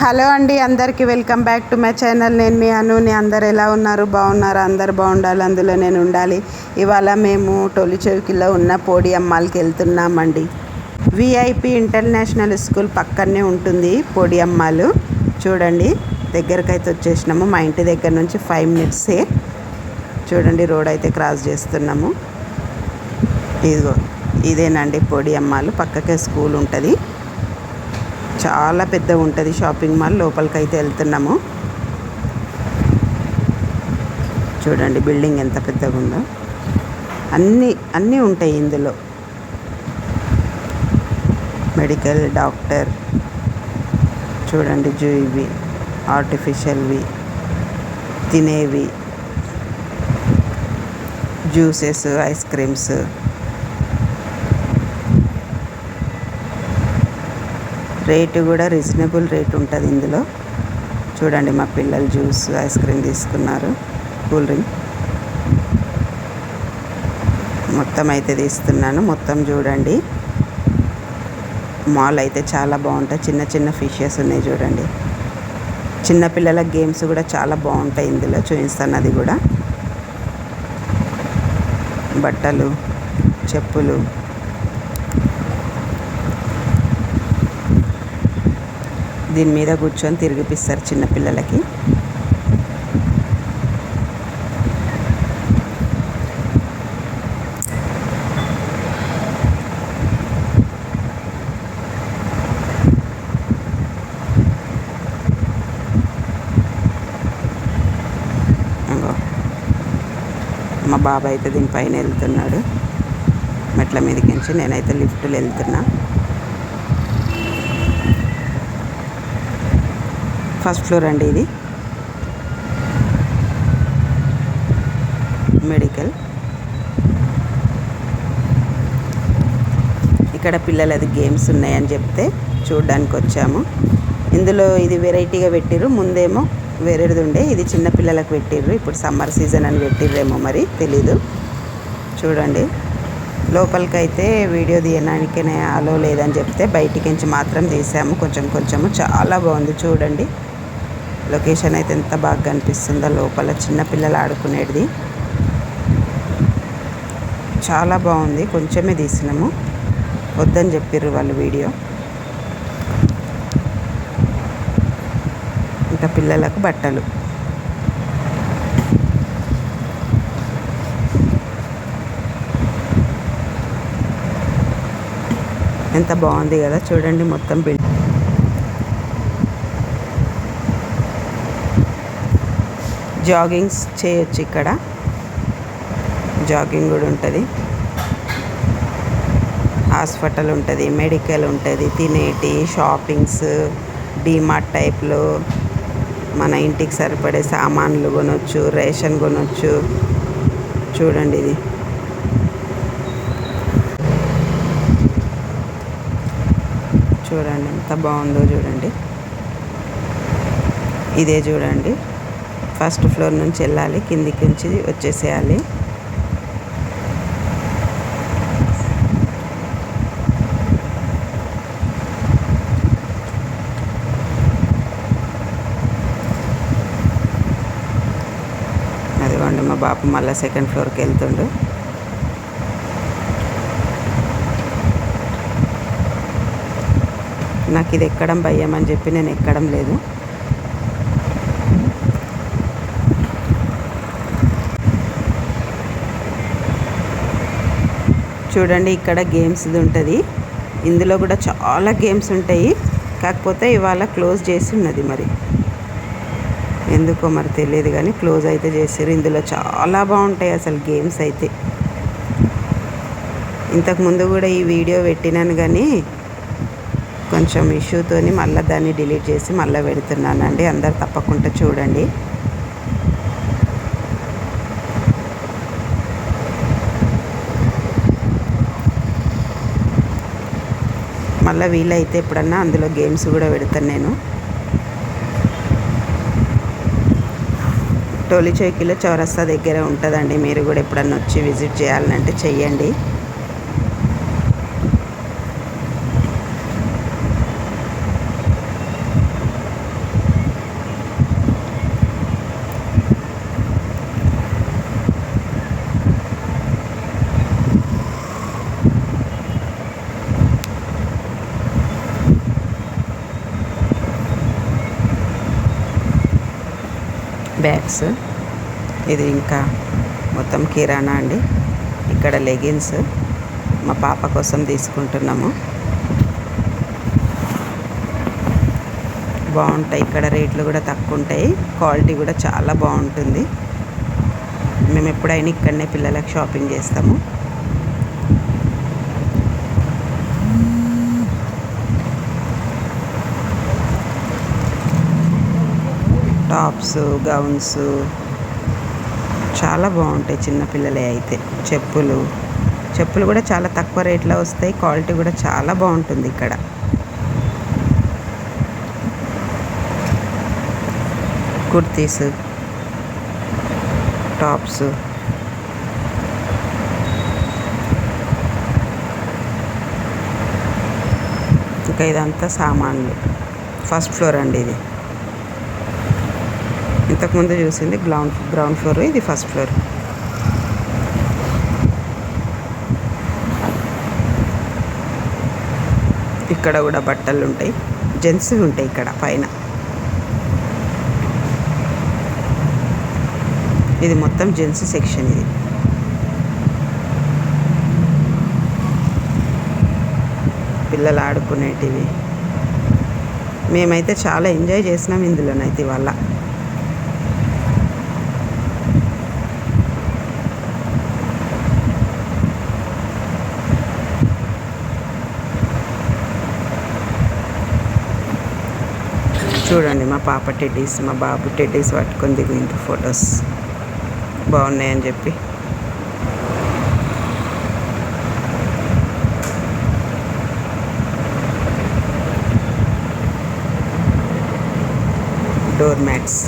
Hello అండి, అందరికీ welcome back to my channel. నేను మీ అనుని. అందరు ఎలా ఉన్నారు? బాగున్నారు? అందరు బాగుండాలి, అందులో నేను ఉండాలి. ఇవాళ మేము టోలి చౌకీలో ఉన్న పోడి అమ్మాలకి వెళ్తున్నామండి. విఐపి ఇంటర్నేషనల్ స్కూల్ పక్కనే ఉంటుంది పోడి అమ్మాలు. చూడండి, దగ్గరకైతే వచ్చేసినాము. మా ఇంటి దగ్గర నుంచి 5 minutesే. చూడండి, రోడ్ అయితే క్రాస్ చేస్తున్నాము. ఇదిగో ఇదేనండి పోడి అమ్మాలు. పక్కకే స్కూల్ ఉంటుంది. చాలా పెద్దగా ఉంటుంది షాపింగ్ మాల్. లోపలికి అయితే వెళ్తున్నాము. చూడండి బిల్డింగ్ ఎంత పెద్దగా ఉందో. అన్నీ ఉంటాయి ఇందులో. Medical, doctor. చూడండి ఇవి ఆర్టిఫిషియల్వి, తినేవి, జ్యూసెస్, ఐస్ క్రీమ్స్. రేటు కూడా రీజనబుల్ రేట్ ఉంటుంది ఇందులో. చూడండి, మా పిల్లలు జ్యూస్, ఐస్ క్రీమ్ తీసుకున్నారు, కూల్ డ్రింక్. మొత్తం అయితే తీస్తున్నాను. మొత్తం చూడండి. మాల్ అయితే చాలా బాగుంటుంది. చిన్న చిన్న ఫిషెస్ ఉన్నాయి చూడండి. చిన్నపిల్లల గేమ్స్ కూడా చాలా బాగుంటాయి ఇందులో. చూపిస్తాను అది కూడా. బట్టలు, చెప్పులు. దీని మీద కూర్చొని తిరిగిపిస్తారు చిన్నపిల్లలకి. మా బాబాయ్ అయితే దీనిపైన వెళ్తున్నాడు మెట్ల మీదకించి. నేనైతే లిఫ్ట్లో వెళ్తున్నా. ఫస్ట్ ఫ్లోర్ అండి ఇది. మెడికల్. ఇక్కడ పిల్లలది గేమ్స్ ఉన్నాయని చెప్తే చూడడానికి వచ్చాము. ఇందులో ఇది వెరైటీగా పెట్టిర్రు. ముందేమో వేరేది ఉండే, ఇది చిన్నపిల్లలకు పెట్టిర్రు. ఇప్పుడు సమ్మర్ సీజన్ అని పెట్టిర్రేమో మరి తెలీదు. చూడండి, లోపలికైతే వీడియో తీయడానికనే అలో లేదని చెప్తే బయటికించి మాత్రం తీసాము. కొంచెము. చాలా బాగుంది చూడండి. లొకేషన్ అయితే ఎంత బాగా కనిపిస్తుందో. లోపల చిన్నపిల్లలు ఆడుకునేది చాలా బాగుంది. కొంచెమే తీసినాము, వద్దని చెప్పిర్రు వాళ్ళు వీడియో. ఇంకా పిల్లలకు బట్టలు. ఎంత బాగుంది కదా చూడండి. మొత్తం బిల్డింగ్. జాగింగ్స్ చేయొచ్చు ఇక్కడ. జాగింగ్ కూడా ఉంటుంది. హాస్పిటల్ ఉంటుంది, మెడికల్ ఉంటుంది, తినేటి షాపింగ్స్, డీమార్ట్ టైప్లో మన ఇంటికి సరిపడే సామాన్లు కొనవచ్చు, రేషన్ కొనవచ్చు. చూడండి, ఇది చూడండి ఎంత బాగుందో చూడండి. ఇదే చూడండి, ఫస్ట్ ఫ్లోర్ నుంచి వెళ్ళాలి, కిందికి నుంచి వచ్చేసేయాలి. అదిగోండి, మా బాపు మళ్ళీ సెకండ్ ఫ్లోర్కి వెళ్తుండు. నాకు ఇది ఎక్కడం భయం అని చెప్పి నేను ఎక్కడం లేదు. చూడండి, ఇక్కడ గేమ్స్ది ఉంటుంది. ఇందులో కూడా చాలా గేమ్స్ ఉంటాయి. కాకపోతే ఇవాళ క్లోజ్ చేసి ఉన్నది, మరి ఎందుకో మరి తెలియదు కానీ క్లోజ్ అయితే చేసారు. ఇందులో చాలా బాగుంటాయి అసలు గేమ్స్ అయితే. ఇంతకుముందు కూడా ఈ వీడియో పెట్టినాను కానీ కొంచెం ఇష్యూతోని మళ్ళీ దాన్ని డిలీట్ చేసి మళ్ళీ పెడుతున్నానండి. అందరు తప్పకుండా చూడండి. మళ్ళీ వీలైతే ఎప్పుడన్నా అందులో గేమ్స్ కూడా పెడతాను నేను. టోలి చౌకీలో చౌరస్తా దగ్గర ఉంటుందండి. మీరు కూడా ఎప్పుడన్నా వచ్చి విజిట్ చేయాలంటే చెయ్యండి. బ్యాగ్స్. ఇది ఇంకా మొత్తం కిరాణా అండి. ఇక్కడ లెగిన్స్ మా పాప కోసం తీసుకుంటున్నాము. బాగుంటాయి ఇక్కడ, రేట్లు కూడా తక్కువ ఉంటాయి, క్వాలిటీ కూడా చాలా బాగుంటుంది. మేము ఎప్పుడైనా ఇక్కడనే పిల్లలకు షాపింగ్ చేస్తాము. టాప్స్, గౌన్స్ చాలా బాగుంటాయి చిన్నపిల్లలే అయితే. చెప్పులు కూడా చాలా తక్కువ రేట్లో వస్తాయి, క్వాలిటీ కూడా చాలా బాగుంటుంది ఇక్కడ. కుర్తీస్, టాప్స్, ఇంకా ఇదంతా సామాన్లు. ఫస్ట్ ఫ్లోర్ అండి ఇది. ఇంతకుముందు చూసింది గ్రౌండ్ ఫ్లోర్, ఇది ఫస్ట్ ఫ్లోర్. ఇక్కడ కూడా బట్టలు ఉంటాయి, జెంట్స్ ఉంటాయి ఇక్కడ పైన. ఇది మొత్తం జెంట్స్ సెక్షన్. ఇది పిల్లలు ఆడుకునేటివి. మేమైతే చాలా ఎంజాయ్ చేసినాం ఇందులోనైతే ఇవాళ. చూడండి మా పాప టెడ్డీస్, మా బాబు టెడ్డీస్ పట్టుకొని దిగింది ఫొటోస్, బాగున్నాయని చెప్పి. డోర్ మ్యాట్స్,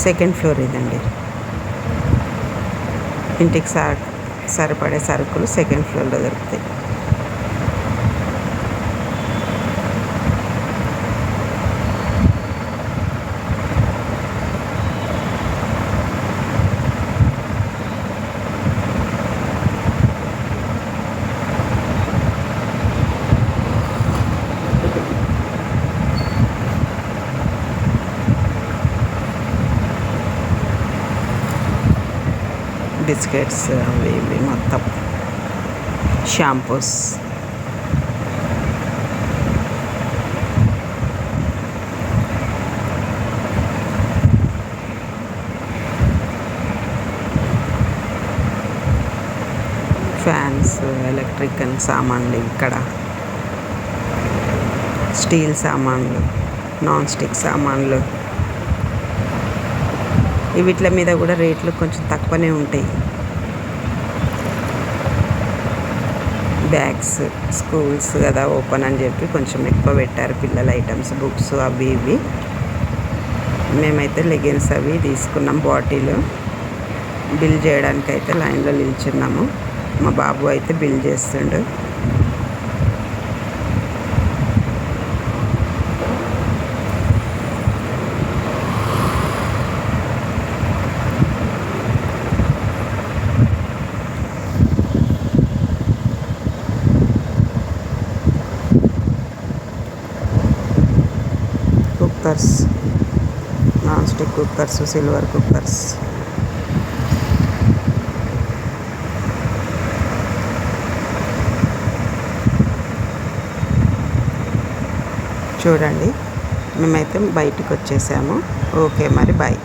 సెకండ్ ఫ్లోర్ ఇదండి. ఇంటికి సరిపడే సరుకులు సెకండ్ ఫ్లోర్లో దొరుకుతాయి. బిస్కెట్స్ అవి ఇవి మొత్తం, షాంపూస్, ఫ్యాన్స్, ఎలక్ట్రికల్ సామాన్లు, ఇక్కడ స్టీల్ సామాన్లు, నాన్ స్టిక్ సామాన్లు. వీటి మీద కూడా రేట్లు కొంచెం తక్కువనే ఉంటాయి. బ్యాగ్స్, స్కూల్స్ కదా ఓపెన్ అని చెప్పి కొంచెం ఎక్కువ పెట్టారు పిల్లల ఐటమ్స్, బుక్స్ అవి ఇవి. మేమైతే లెగిన్స్ అవి తీసుకున్నాం. బాటిల్ బిల్ చేయడానికి అయితే లైన్లో నిల్చున్నాము. మా బాబు అయితే బిల్ చేస్తుండు. Cookers, non stick cookers, silver cookers. చూడండి మేమైతే బయటకు వచ్చేసాము. ఓకే మరి బాయ్.